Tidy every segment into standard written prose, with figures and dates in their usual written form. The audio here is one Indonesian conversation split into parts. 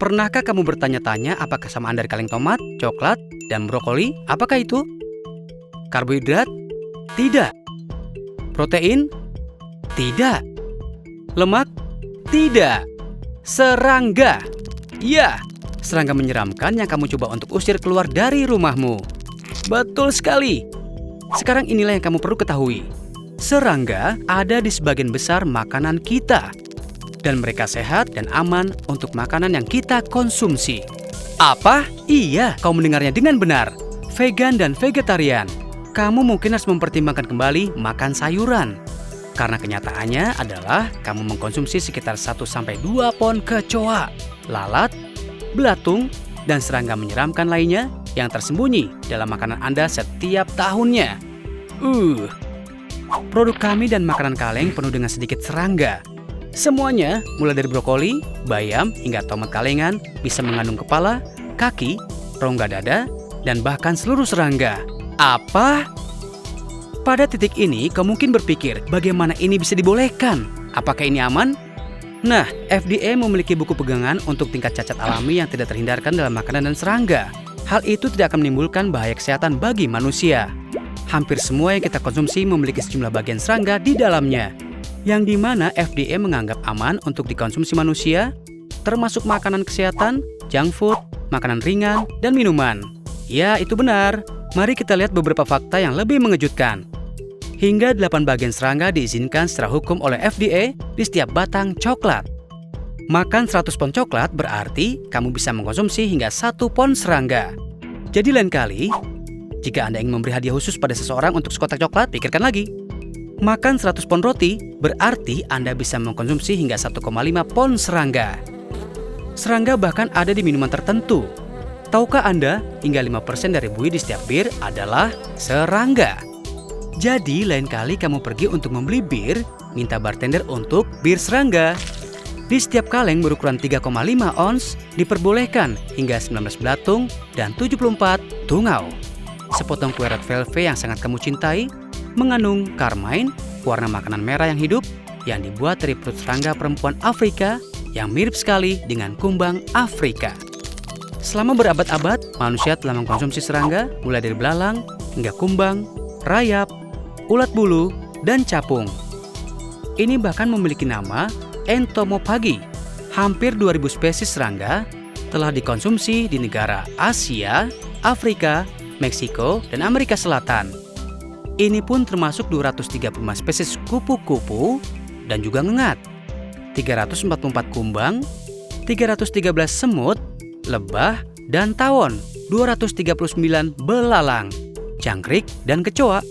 Pernahkah kamu bertanya-tanya apakah kesamaan dari kaleng tomat, coklat, dan brokoli? Apakah itu? Karbohidrat? Tidak. Protein? Tidak. Lemak? Tidak. Serangga? Ya, serangga menyeramkan yang kamu coba untuk usir keluar dari rumahmu. Betul sekali. Sekarang inilah yang kamu perlu ketahui. Serangga ada di sebagian besar makanan kita. Dan mereka sehat dan aman untuk makanan yang kita konsumsi. Apa? Iya, kau mendengarnya dengan benar. Vegan dan vegetarian. Kamu mungkin harus mempertimbangkan kembali makan sayuran. Karena kenyataannya adalah kamu mengkonsumsi sekitar 1-2 pon kecoa, lalat, belatung, dan serangga menyeramkan lainnya yang tersembunyi dalam makanan Anda setiap tahunnya. Produk kami dan makanan kaleng penuh dengan sedikit serangga. Semuanya, mulai dari brokoli, bayam, hingga tomat kalengan, bisa mengandung kepala, kaki, rongga dada, dan bahkan seluruh serangga. Apa? Pada titik ini, kau mungkin berpikir, bagaimana ini bisa dibolehkan? Apakah ini aman? Nah, FDA memiliki buku pegangan untuk tingkat cacat alami yang tidak terhindarkan dalam makanan dan serangga. Hal itu tidak akan menimbulkan bahaya kesehatan bagi manusia. Hampir semua yang kita konsumsi memiliki sejumlah bagian serangga di dalamnya, yang dimana FDA menganggap aman untuk dikonsumsi manusia, termasuk makanan kesehatan, junk food, makanan ringan, dan minuman. Ya, itu benar. Mari kita lihat beberapa fakta yang lebih mengejutkan. Hingga 8 bagian serangga diizinkan secara hukum oleh FDA di setiap batang coklat. Makan 100 pon coklat berarti kamu bisa mengkonsumsi hingga 1 pon serangga. Jadi lain kali, jika Anda ingin memberi hadiah khusus pada seseorang untuk sekotak coklat, pikirkan lagi. Makan 100 pon roti berarti Anda bisa mengkonsumsi hingga 1,5 pon serangga. Serangga bahkan ada di minuman tertentu. Tahukah Anda, hingga 5% dari buih di setiap bir adalah serangga. Jadi, lain kali kamu pergi untuk membeli bir, minta bartender untuk bir serangga. Di setiap kaleng berukuran 3,5 ons, diperbolehkan hingga 19 belatung dan 74 tungau. Sepotong kue red velvet yang sangat kamu cintai, mengandung carmine, warna makanan merah yang hidup, yang dibuat dari perut serangga perempuan Afrika yang mirip sekali dengan kumbang Afrika. Selama berabad-abad, manusia telah mengkonsumsi serangga mulai dari belalang hingga kumbang, rayap, ulat bulu, dan capung. Ini bahkan memiliki nama Entomophagy. Hampir 2000 spesies serangga telah dikonsumsi di negara Asia, Afrika, Meksiko, dan Amerika Selatan. Ini pun termasuk 235 spesies kupu-kupu dan juga ngengat, 344 kumbang, 313 semut, lebah, dan tawon, 239 belalang, jangkrik, dan kecoa,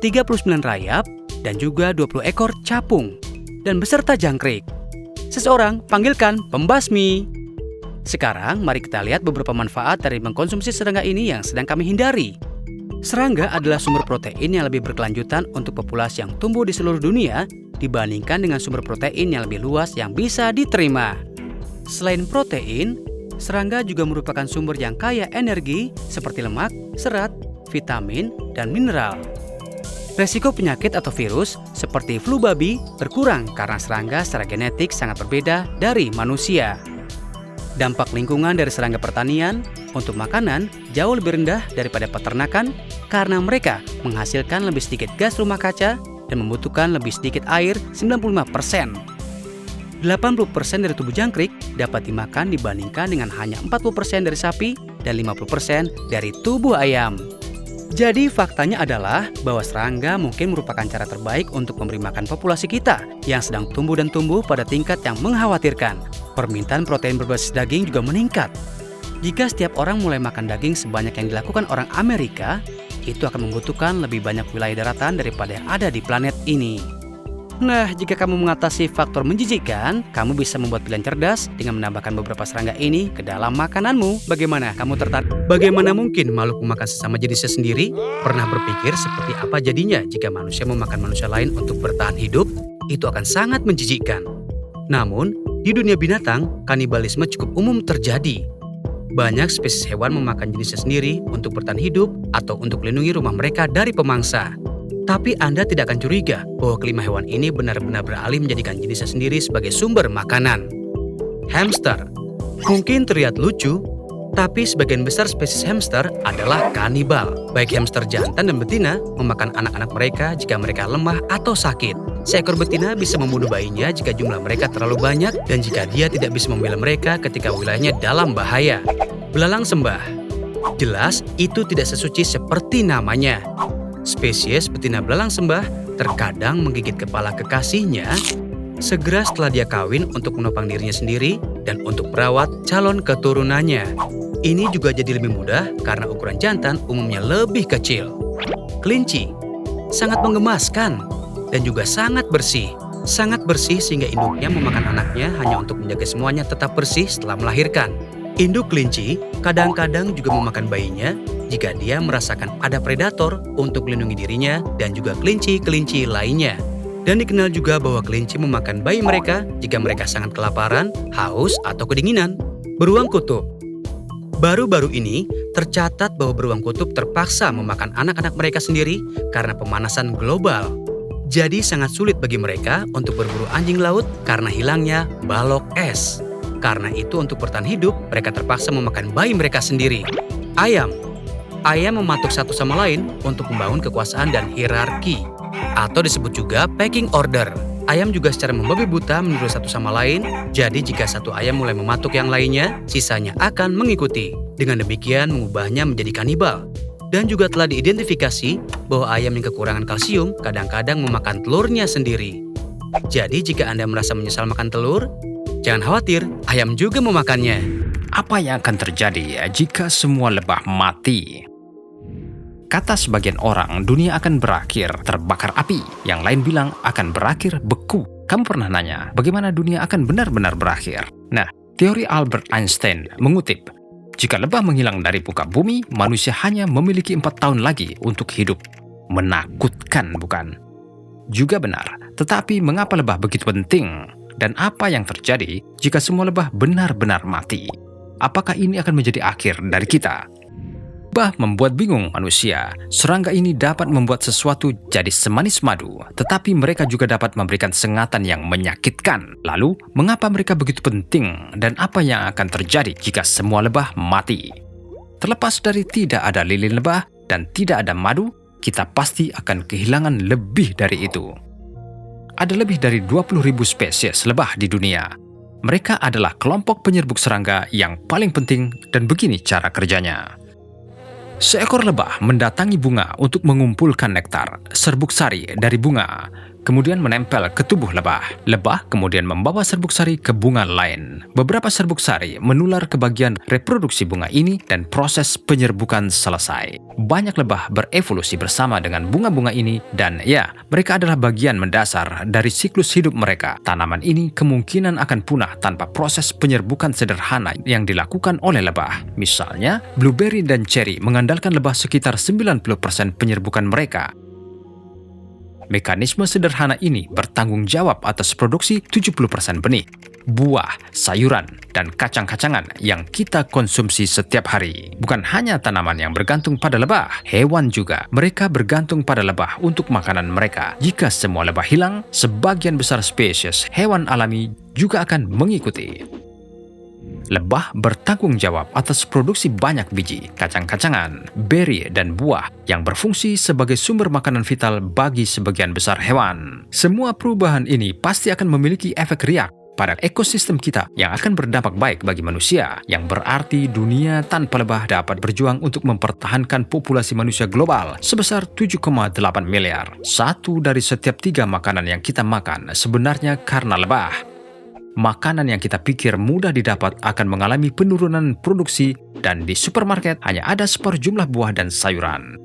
39 rayap, dan juga 20 ekor capung, dan beserta jangkrik. Seseorang panggilkan pembasmi. Sekarang mari kita lihat beberapa manfaat dari mengkonsumsi serangga ini yang sedang kami hindari. Serangga adalah sumber protein yang lebih berkelanjutan untuk populasi yang tumbuh di seluruh dunia dibandingkan dengan sumber protein yang lebih luas yang bisa diterima. Selain protein, serangga juga merupakan sumber yang kaya energi seperti lemak, serat, vitamin, dan mineral. Resiko penyakit atau virus seperti flu babi berkurang karena serangga secara genetik sangat berbeda dari manusia. Dampak lingkungan dari serangga pertanian untuk makanan jauh lebih rendah daripada peternakan karena mereka menghasilkan lebih sedikit gas rumah kaca dan membutuhkan lebih sedikit air 95%. 80% dari tubuh jangkrik dapat dimakan dibandingkan dengan hanya 40% dari sapi dan 50% dari tubuh ayam. Jadi faktanya adalah bahwa serangga mungkin merupakan cara terbaik untuk memberi makan populasi kita yang sedang tumbuh dan tumbuh pada tingkat yang mengkhawatirkan. Permintaan protein berbasis daging juga meningkat. Jika setiap orang mulai makan daging sebanyak yang dilakukan orang Amerika, itu akan membutuhkan lebih banyak wilayah daratan daripada yang ada di planet ini. Nah, jika kamu mengatasi faktor menjijikkan, kamu bisa membuat pilihan cerdas dengan menambahkan beberapa serangga ini ke dalam makananmu. Bagaimana? Kamu tertarik? Bagaimana mungkin makhluk memakan sesama jenisnya sendiri? Pernah berpikir seperti apa jadinya jika manusia memakan manusia lain untuk bertahan hidup? Itu akan sangat menjijikkan. Namun, di dunia binatang, kanibalisme cukup umum terjadi. Banyak spesies hewan memakan jenisnya sendiri untuk bertahan hidup atau untuk melindungi rumah mereka dari pemangsa. Tapi Anda tidak akan curiga bahwa kelima hewan ini benar-benar beralih menjadikan jenisnya sendiri sebagai sumber makanan. Hamster. Mungkin terlihat lucu, tapi sebagian besar spesies hamster adalah kanibal. Baik hamster jantan dan betina memakan anak-anak mereka jika mereka lemah atau sakit. Seekor betina bisa membunuh bayinya jika jumlah mereka terlalu banyak dan jika dia tidak bisa membela mereka ketika wilayahnya dalam bahaya. Belalang sembah. Jelas, itu tidak sesuci seperti namanya. Spesies betina belalang sembah terkadang menggigit kepala kekasihnya segera setelah dia kawin untuk menopang dirinya sendiri dan untuk merawat calon keturunannya. Ini juga jadi lebih mudah karena ukuran jantan umumnya lebih kecil. Kelinci sangat menggemaskan dan juga sangat bersih. Sangat bersih sehingga induknya memakan anaknya hanya untuk menjaga semuanya tetap bersih setelah melahirkan. Induk kelinci kadang-kadang juga memakan bayinya jika dia merasakan ada predator untuk melindungi dirinya dan juga kelinci-kelinci lainnya. Dan dikenal juga bahwa kelinci memakan bayi mereka jika mereka sangat kelaparan, haus, atau kedinginan. Beruang kutub. Baru-baru ini tercatat bahwa beruang kutub terpaksa memakan anak-anak mereka sendiri karena pemanasan global. Jadi sangat sulit bagi mereka untuk berburu anjing laut karena hilangnya balok es. Karena itu untuk bertahan hidup, mereka terpaksa memakan bayi mereka sendiri. Ayam. Ayam mematuk satu sama lain untuk membangun kekuasaan dan hierarki. Atau disebut juga pecking order. Ayam juga secara membabi buta meniru satu sama lain, jadi jika satu ayam mulai mematuk yang lainnya, sisanya akan mengikuti. Dengan demikian mengubahnya menjadi kanibal. Dan juga telah diidentifikasi bahwa ayam yang kekurangan kalsium kadang-kadang memakan telurnya sendiri. Jadi jika Anda merasa menyesal makan telur, jangan khawatir, ayam juga memakannya. Apa yang akan terjadi jika semua lebah mati? Kata sebagian orang, dunia akan berakhir terbakar api. Yang lain bilang akan berakhir beku. Kamu pernah nanya, bagaimana dunia akan benar-benar berakhir? Nah, teori Albert Einstein mengutip, jika lebah menghilang dari muka bumi, manusia hanya memiliki 4 tahun lagi untuk hidup. Menakutkan, bukan? Juga benar, tetapi mengapa lebah begitu penting? Dan apa yang terjadi jika semua lebah benar-benar mati? Apakah ini akan menjadi akhir dari kita? Lebah membuat bingung manusia. Serangga ini dapat membuat sesuatu jadi semanis madu, tetapi mereka juga dapat memberikan sengatan yang menyakitkan. Lalu, mengapa mereka begitu penting dan apa yang akan terjadi jika semua lebah mati? Terlepas dari tidak ada lilin lebah dan tidak ada madu, kita pasti akan kehilangan lebih dari itu. Ada lebih dari 20.000 spesies lebah di dunia. Mereka adalah kelompok penyerbuk serangga yang paling penting dan begini cara kerjanya. Seekor lebah mendatangi bunga untuk mengumpulkan nektar, serbuk sari dari bunga, kemudian menempel ke tubuh lebah. Lebah kemudian membawa serbuk sari ke bunga lain. Beberapa serbuk sari menular ke bagian reproduksi bunga ini dan proses penyerbukan selesai. Banyak lebah berevolusi bersama dengan bunga-bunga ini dan ya, mereka adalah bagian mendasar dari siklus hidup mereka. Tanaman ini kemungkinan akan punah tanpa proses penyerbukan sederhana yang dilakukan oleh lebah. Misalnya, blueberry dan cherry mengandalkan lebah sekitar 90% penyerbukan mereka. Mekanisme sederhana ini bertanggung jawab atas produksi 70% benih, buah, sayuran, dan kacang-kacangan yang kita konsumsi setiap hari. Bukan hanya tanaman yang bergantung pada lebah, hewan juga. Mereka bergantung pada lebah untuk makanan mereka. Jika semua lebah hilang, sebagian besar spesies hewan alami juga akan mengikuti. Lebah bertanggung jawab atas produksi banyak biji, kacang-kacangan, beri, dan buah yang berfungsi sebagai sumber makanan vital bagi sebagian besar hewan. Semua perubahan ini pasti akan memiliki efek riak pada ekosistem kita yang akan berdampak baik bagi manusia, yang berarti dunia tanpa lebah dapat berjuang untuk mempertahankan populasi manusia global sebesar 7,8 miliar. 1 dari setiap 3 makanan yang kita makan sebenarnya karena lebah. Makanan yang kita pikir mudah didapat akan mengalami penurunan produksi dan di supermarket hanya ada separuh jumlah buah dan sayuran.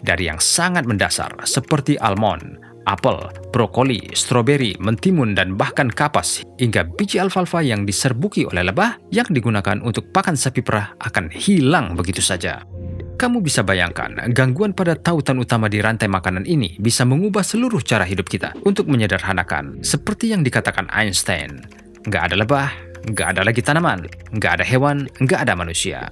Dari yang sangat mendasar seperti almond, apel, brokoli, stroberi, mentimun, dan bahkan kapas hingga biji alfalfa yang diserbuki oleh lebah yang digunakan untuk pakan sapi perah akan hilang begitu saja. Kamu bisa bayangkan, gangguan pada tautan utama di rantai makanan ini bisa mengubah seluruh cara hidup kita untuk menyederhanakan. Seperti yang dikatakan Einstein, nggak ada lebah, nggak ada lagi tanaman, nggak ada hewan, nggak ada manusia.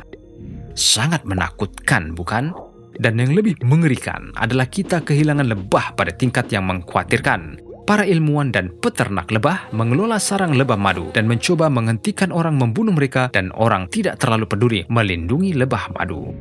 Sangat menakutkan, bukan? Dan yang lebih mengerikan adalah kita kehilangan lebah pada tingkat yang mengkhawatirkan. para ilmuwan dan peternak lebah mengelola sarang lebah madu dan mencoba menghentikan orang membunuh mereka, dan orang tidak terlalu peduli melindungi lebah madu.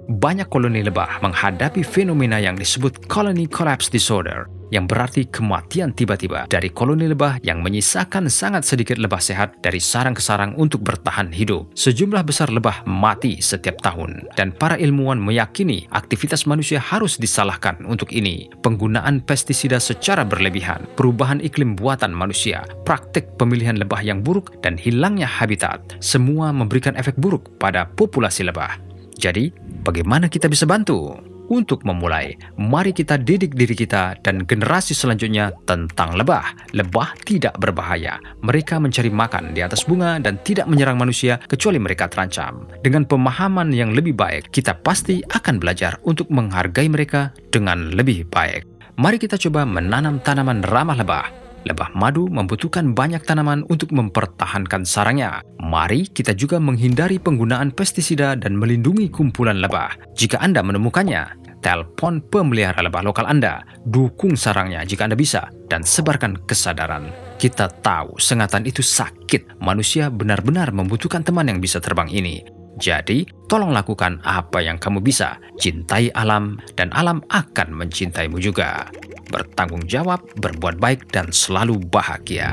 Banyak koloni lebah menghadapi fenomena yang disebut colony collapse disorder, yang berarti kematian tiba-tiba dari koloni lebah yang menyisakan sangat sedikit lebah sehat dari sarang ke sarang untuk bertahan hidup. Sejumlah besar lebah mati setiap tahun, dan para ilmuwan meyakini aktivitas manusia harus disalahkan untuk ini. Penggunaan pestisida secara berlebihan, perubahan iklim buatan manusia, praktik pemilihan lebah yang buruk, dan hilangnya habitat, semua memberikan efek buruk pada populasi lebah. Jadi, bagaimana kita bisa bantu? Untuk memulai, mari kita didik diri kita dan generasi selanjutnya tentang lebah. Lebah tidak berbahaya. Mereka mencari makan di atas bunga dan tidak menyerang manusia kecuali mereka terancam. Dengan pemahaman yang lebih baik, kita pasti akan belajar untuk menghargai mereka dengan lebih baik. Mari kita coba menanam tanaman ramah lebah. Lebah madu membutuhkan banyak tanaman untuk mempertahankan sarangnya. Mari kita juga menghindari penggunaan pestisida dan melindungi kumpulan lebah. Jika Anda menemukannya, telepon pemelihara lebah lokal Anda, dukung sarangnya jika Anda bisa, dan sebarkan kesadaran. Kita tahu sengatan itu sakit. Manusia benar-benar membutuhkan teman yang bisa terbang ini. Jadi, tolong lakukan apa yang kamu bisa. Cintai alam, dan alam akan mencintaimu juga. Bertanggung jawab, berbuat baik, dan selalu bahagia.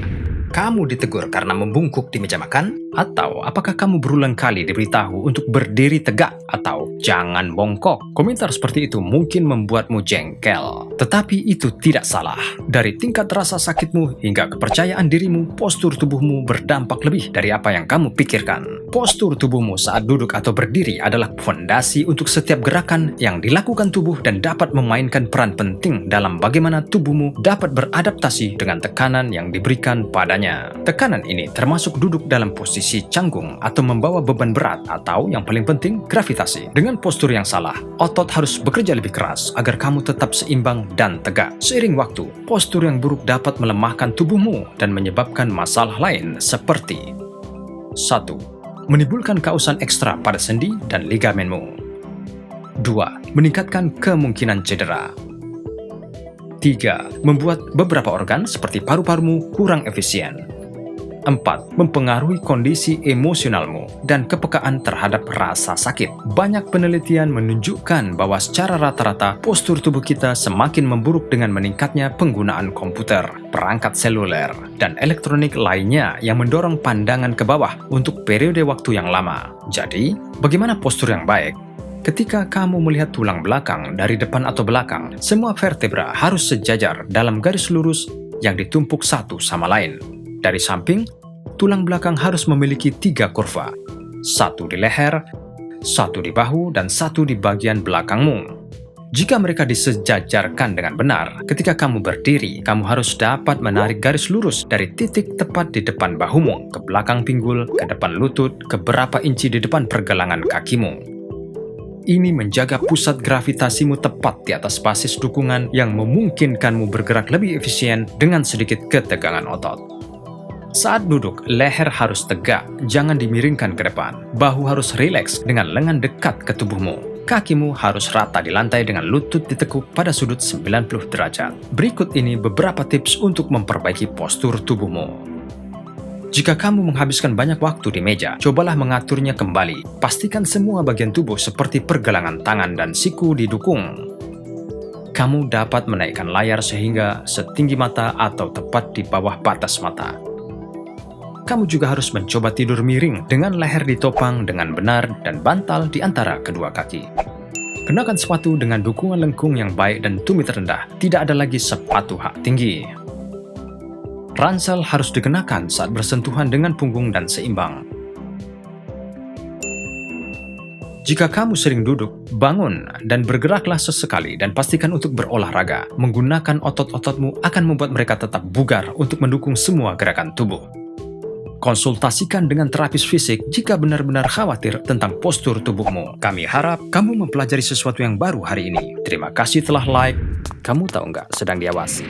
Kamu ditegur karena membungkuk di meja makan? Atau apakah kamu berulang kali diberitahu untuk berdiri tegak atau jangan bongkok? Komentar seperti itu mungkin membuatmu jengkel. Tetapi itu tidak salah. Dari tingkat rasa sakitmu hingga kepercayaan dirimu, postur tubuhmu berdampak lebih dari apa yang kamu pikirkan. Postur tubuhmu saat duduk atau berdiri adalah fondasi untuk setiap gerakan yang dilakukan tubuh dan dapat memainkan peran penting dalam bagaimana tubuhmu dapat beradaptasi dengan tekanan yang diberikan padanya. Tekanan ini termasuk duduk dalam posisi canggung atau membawa beban berat, atau yang paling penting, gravitasi. Dengan postur yang salah, otot harus bekerja lebih keras agar kamu tetap seimbang dan tegak. Seiring waktu, postur yang buruk dapat melemahkan tubuhmu dan menyebabkan masalah lain seperti 1. Menimbulkan kausan ekstra pada sendi dan ligamenmu. 2. Meningkatkan kemungkinan cedera. 3. Membuat beberapa organ seperti paru-parumu kurang efisien. 4. Mempengaruhi kondisi emosionalmu dan kepekaan terhadap rasa sakit. Banyak penelitian menunjukkan bahwa secara rata-rata postur tubuh kita semakin memburuk dengan meningkatnya penggunaan komputer, perangkat seluler, dan elektronik lainnya yang mendorong pandangan ke bawah untuk periode waktu yang lama. Jadi, bagaimana postur yang baik? Ketika kamu melihat tulang belakang dari depan atau belakang, semua vertebra harus sejajar dalam garis lurus yang ditumpuk satu sama lain. Dari samping, tulang belakang harus memiliki 3 kurva. 1 di leher, 1 di bahu, dan 1 di bagian belakangmu. Jika mereka disejajarkan dengan benar, ketika kamu berdiri, kamu harus dapat menarik garis lurus dari titik tepat di depan bahumu, ke belakang pinggul, ke depan lutut, ke beberapa inci di depan pergelangan kakimu. Ini menjaga pusat gravitasimu tepat di atas basis dukungan yang memungkinkanmu bergerak lebih efisien dengan sedikit ketegangan otot. Saat duduk, leher harus tegak, jangan dimiringkan ke depan. Bahu harus rileks dengan lengan dekat ke tubuhmu. Kakimu harus rata di lantai dengan lutut ditekuk pada sudut 90 derajat. Berikut ini beberapa tips untuk memperbaiki postur tubuhmu. Jika kamu menghabiskan banyak waktu di meja, cobalah mengaturnya kembali. Pastikan semua bagian tubuh seperti pergelangan tangan dan siku didukung. Kamu dapat menaikkan layar sehingga setinggi mata atau tepat di bawah batas mata. Kamu juga harus mencoba tidur miring dengan leher ditopang dengan benar dan bantal di antara kedua kaki. Kenakan sepatu dengan dukungan lengkung yang baik dan tumit rendah. Tidak ada lagi sepatu hak tinggi. Ransel harus dikenakan saat bersentuhan dengan punggung dan seimbang. Jika kamu sering duduk, bangun dan bergeraklah sesekali dan pastikan untuk berolahraga. Menggunakan otot-ototmu akan membuat mereka tetap bugar untuk mendukung semua gerakan tubuh. Konsultasikan dengan terapis fisik jika benar-benar khawatir tentang postur tubuhmu. Kami harap kamu mempelajari sesuatu yang baru hari ini. Terima kasih telah like. Kamu tahu nggak sedang diawasi?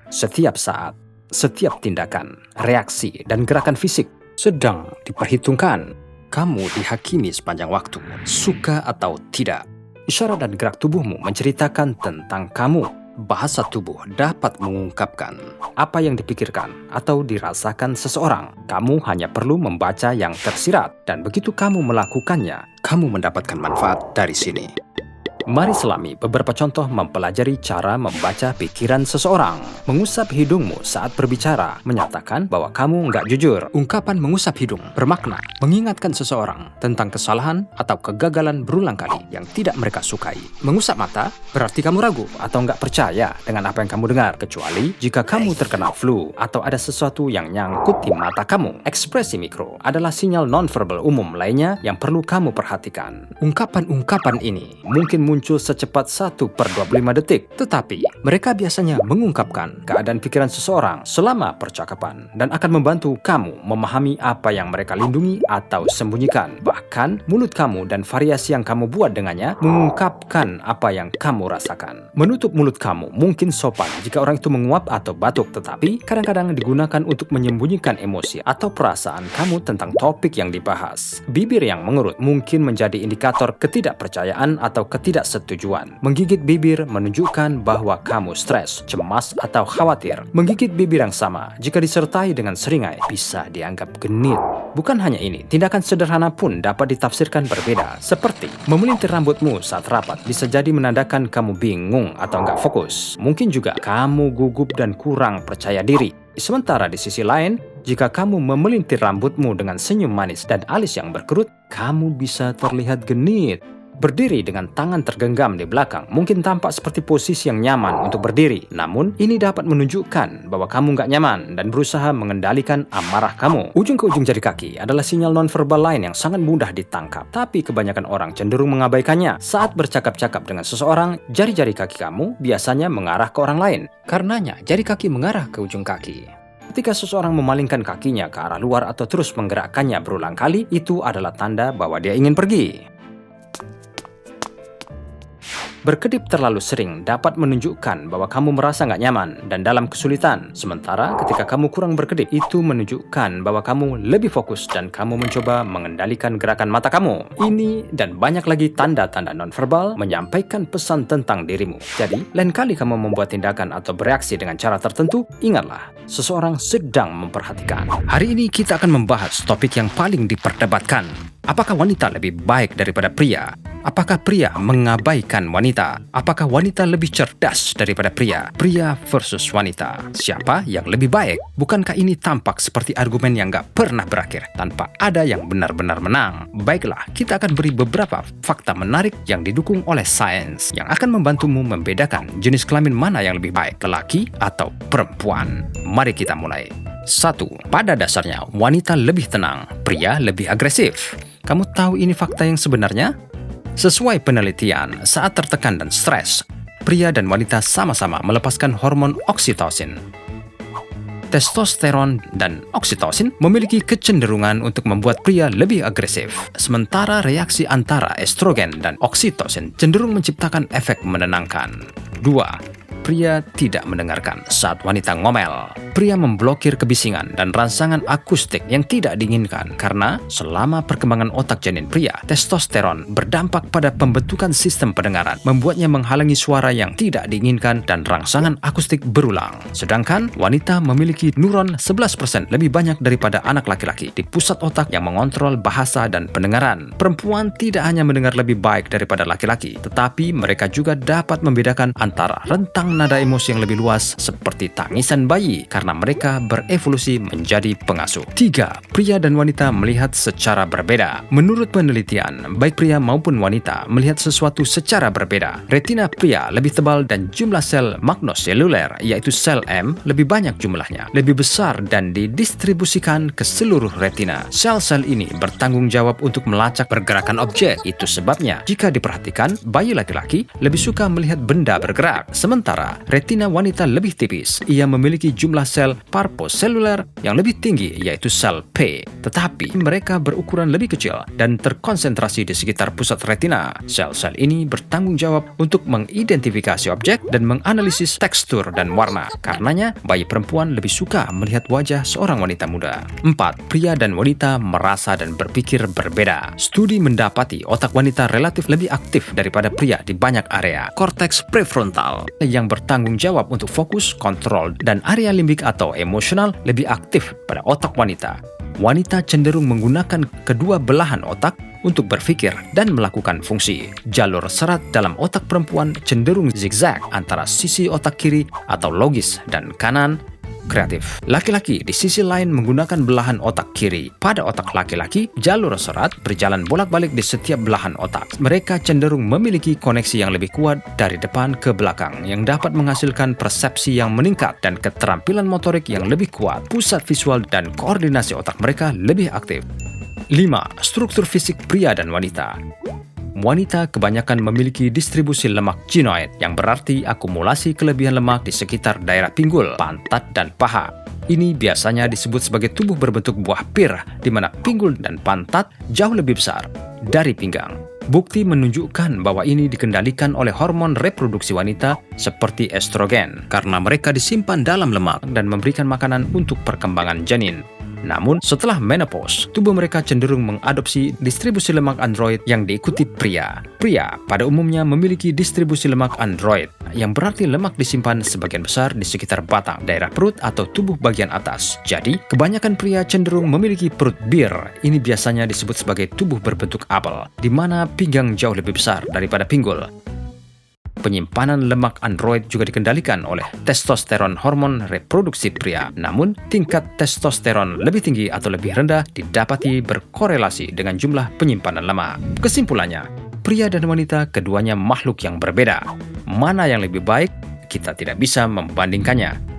Setiap saat, setiap tindakan, reaksi, dan gerakan fisik sedang diperhitungkan. Kamu dihakimi sepanjang waktu, suka atau tidak. Isyarat dan gerak tubuhmu menceritakan tentang kamu. bahasa tubuh dapat mengungkapkan apa yang dipikirkan atau dirasakan seseorang. Kamu hanya perlu membaca yang tersirat, dan begitu kamu melakukannya, kamu mendapatkan manfaat dari sini. Mari selami beberapa contoh mempelajari cara membaca pikiran seseorang. Mengusap hidungmu saat berbicara menyatakan bahwa kamu nggak jujur. Ungkapan mengusap hidung bermakna mengingatkan seseorang tentang kesalahan atau kegagalan berulang kali yang tidak mereka sukai. Mengusap mata berarti kamu ragu atau nggak percaya dengan apa yang kamu dengar, kecuali jika kamu terkena flu atau ada sesuatu yang nyangkut di mata kamu. Ekspresi mikro adalah sinyal nonverbal umum lainnya yang perlu kamu perhatikan. Ungkapan-ungkapan ini mungkin muncul secepat 1/25 detik, tetapi mereka biasanya mengungkapkan keadaan pikiran seseorang selama percakapan dan akan membantu kamu memahami apa yang mereka lindungi atau sembunyikan. Bahkan mulut kamu dan variasi yang kamu buat dengannya mengungkapkan apa yang kamu rasakan. Menutup mulut kamu mungkin sopan jika orang itu menguap atau batuk, tetapi kadang-kadang digunakan untuk menyembunyikan emosi atau perasaan kamu tentang topik yang dibahas. Bibir yang mengerut mungkin menjadi indikator ketidakpercayaan atau ketidaksetujuan. Menggigit bibir menunjukkan bahwa kamu stres, cemas, atau khawatir. Menggigit bibir yang sama jika disertai dengan seringai bisa dianggap genit. Bukan hanya ini, tindakan sederhana pun dapat ditafsirkan berbeda. Seperti memelintir rambutmu saat rapat bisa jadi menandakan kamu bingung atau nggak fokus. Mungkin juga kamu gugup dan kurang percaya diri. Sementara di sisi lain, jika kamu memelintir rambutmu dengan senyum manis dan alis yang berkerut, kamu bisa terlihat genit. Berdiri dengan tangan tergenggam di belakang mungkin tampak seperti posisi yang nyaman untuk berdiri. Namun, ini dapat menunjukkan bahwa kamu nggak nyaman dan berusaha mengendalikan amarah kamu. Ujung ke ujung jari kaki adalah sinyal nonverbal lain yang sangat mudah ditangkap. Tapi kebanyakan orang cenderung mengabaikannya. Saat bercakap-cakap dengan seseorang, jari-jari kaki kamu biasanya mengarah ke orang lain. Karenanya, jari kaki mengarah ke ujung kaki. Ketika seseorang memalingkan kakinya ke arah luar atau terus menggerakkannya berulang kali, itu adalah tanda bahwa dia ingin pergi. Berkedip terlalu sering dapat menunjukkan bahwa kamu merasa nggak nyaman dan dalam kesulitan. Sementara ketika kamu kurang berkedip, itu menunjukkan bahwa kamu lebih fokus dan kamu mencoba mengendalikan gerakan mata kamu. Ini dan banyak lagi tanda-tanda nonverbal menyampaikan pesan tentang dirimu. Jadi, lain kali kamu membuat tindakan atau bereaksi dengan cara tertentu, ingatlah, seseorang sedang memperhatikan. Hari ini kita akan membahas topik yang paling diperdebatkan. Apakah wanita lebih baik daripada pria? Apakah pria mengabaikan wanita? Apakah wanita lebih cerdas daripada pria? Pria versus wanita. Siapa yang lebih baik? Bukankah ini tampak seperti argumen yang gak pernah berakhir tanpa ada yang benar-benar menang? Baiklah, kita akan beri beberapa fakta menarik yang didukung oleh sains yang akan membantumu membedakan jenis kelamin mana yang lebih baik, lelaki atau perempuan. Mari kita mulai. 1. Pada dasarnya, wanita lebih tenang, pria lebih agresif. Kamu tahu ini fakta yang sebenarnya? Sesuai penelitian, saat tertekan dan stres, pria dan wanita sama-sama melepaskan hormon oksitosin. Testosteron dan oksitosin memiliki kecenderungan untuk membuat pria lebih agresif, sementara reaksi antara estrogen dan oksitosin cenderung menciptakan efek menenangkan. 2. Pria tidak mendengarkan saat wanita ngomel. Pria memblokir kebisingan dan rangsangan akustik yang tidak diinginkan karena selama perkembangan otak janin pria, testosteron berdampak pada pembentukan sistem pendengaran, membuatnya menghalangi suara yang tidak diinginkan dan rangsangan akustik berulang. Sedangkan wanita memiliki neuron 11% lebih banyak daripada anak laki-laki di pusat otak yang mengontrol bahasa dan pendengaran. Perempuan tidak hanya mendengar lebih baik daripada laki-laki, tetapi mereka juga dapat membedakan antara rentang nada emosi yang lebih luas seperti tangisan bayi karena mereka berevolusi menjadi pengasuh. 3. Pria dan wanita melihat secara berbeda. Menurut penelitian, baik pria maupun wanita melihat sesuatu secara berbeda. Retina pria lebih tebal dan jumlah sel magnoseluler, yaitu sel M, lebih banyak jumlahnya, lebih besar dan didistribusikan ke seluruh retina. Sel-sel ini bertanggung jawab untuk melacak pergerakan objek. Itu sebabnya, jika diperhatikan, bayi laki-laki lebih suka melihat benda bergerak. Sementara retina wanita lebih tipis. Ia memiliki jumlah sel parvoseluler yang lebih tinggi, yaitu sel P. Tetapi mereka berukuran lebih kecil dan terkonsentrasi di sekitar pusat retina. Sel-sel ini bertanggung jawab untuk mengidentifikasi objek dan menganalisis tekstur dan warna. Karenanya, bayi perempuan lebih suka melihat wajah seorang wanita muda. 4. Pria dan wanita merasa dan berpikir berbeda. Studi mendapati otak wanita relatif lebih aktif daripada pria di banyak area. Korteks prefrontal yang yang bertanggung jawab untuk fokus, kontrol, dan area limbik atau emosional lebih aktif pada otak wanita. Wanita cenderung menggunakan kedua belahan otak untuk berpikir dan melakukan fungsi. Jalur serat dalam otak perempuan cenderung zigzag antara sisi otak kiri atau logis dan kanan kreatif. Laki-laki di sisi lain menggunakan belahan otak kiri. Pada otak laki-laki, jalur serat berjalan bolak-balik di setiap belahan otak. Mereka cenderung memiliki koneksi yang lebih kuat dari depan ke belakang yang dapat menghasilkan persepsi yang meningkat dan keterampilan motorik yang lebih kuat. Pusat visual dan koordinasi otak mereka lebih aktif. 5. Struktur fisik pria dan wanita. Wanita kebanyakan memiliki distribusi lemak ginoid, yang berarti akumulasi kelebihan lemak di sekitar daerah pinggul, pantat, dan paha. Ini biasanya disebut sebagai tubuh berbentuk buah pir, di mana pinggul dan pantat jauh lebih besar dari pinggang. Bukti menunjukkan bahwa ini dikendalikan oleh hormon reproduksi wanita seperti estrogen, karena mereka disimpan dalam lemak dan memberikan makanan untuk perkembangan janin. Namun, setelah menopause, tubuh mereka cenderung mengadopsi distribusi lemak android yang diikuti pria. Pria pada umumnya memiliki distribusi lemak android, yang berarti lemak disimpan sebagian besar di sekitar batang, daerah perut atau tubuh bagian atas. Jadi, kebanyakan pria cenderung memiliki perut bir. Ini biasanya disebut sebagai tubuh berbentuk apel, di mana pinggang jauh lebih besar daripada pinggul. Penyimpanan lemak android juga dikendalikan oleh testosteron, hormon reproduksi pria. Namun, tingkat testosteron lebih tinggi atau lebih rendah didapati berkorelasi dengan jumlah penyimpanan lemak. Kesimpulannya, pria dan wanita keduanya makhluk yang berbeda. Mana yang lebih baik, kita tidak bisa membandingkannya.